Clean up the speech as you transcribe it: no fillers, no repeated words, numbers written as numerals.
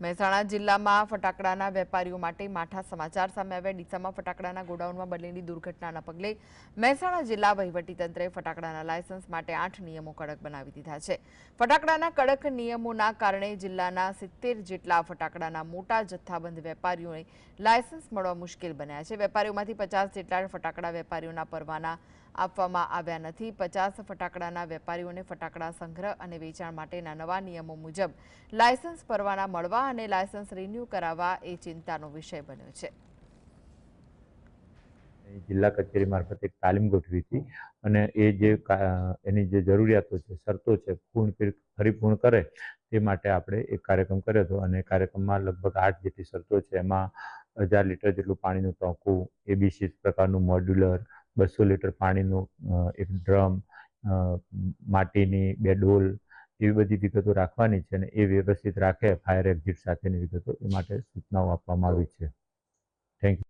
મહેસાણા જિલ્લામાં ફટાકડાના વેપારીઓ માટે માઠા સમાચાર સામે આવ્યા। ડીસામાં ફટાકડાના ગોડાઉનમાં બનેલી દુર્ઘટનાના પગલે મહેસાણા જિલ્લા વહીવટીતંત્રે ફટાકડાના લાયસન્સ માટે 8 નિયમો કડક બનાવી દીધા છે। ફટાકડાના કડક નિયમોના કારણે જિલ્લાના 70 જેટલા ફટાકડાના મોટા જથ્થાબંધ વેપારીઓને લાયસન્સ મળવા મુશ્કેલ બન્યા છે। વેપારીઓમાંથી 50 જેટલા ફટાકડા વેપારીઓના પરવાના આપવામાં આવ્યા નથી। 50 ફટાકડાના વેપારીઓને ફટાકડા સંગ્રહ અને વેચાણ માટેના નવા નિયમો મુજબ લાયસન્સ પરવાના મળવા અને લાયસન્સ રિન્યુ કરાવવા એ ચિંતાનો વિષય બન્યો છે। જિલ્લા કચેરી મારફતે એક તાલીમ ગોઠવી હતી અને એની જે જરૂરિયાતો છે, શરતો છે, પરિપૂર્ણ કરે તે માટે આપણે એક કાર્યક્રમ કર્યો હતો અને કાર્યક્રમમાં લગભગ 8 જેટલી શરતો છે। એમાં 1000 લીટર જેટલું પાણીનું ટાંકું, એબીસી પ્રકારનું મોડ્યુલર, 200 લીટર પાણીનું એક ડ્રમ, માટીની 2 ડોલ એવી બધી વિગતો રાખવાની છે અને એ વ્યવસ્થિત રાખે ફાયર એક્ઝિટ સાથેની વિગતો એ માટે સૂચનાઓ આપવામાં આવી છે। Thank you.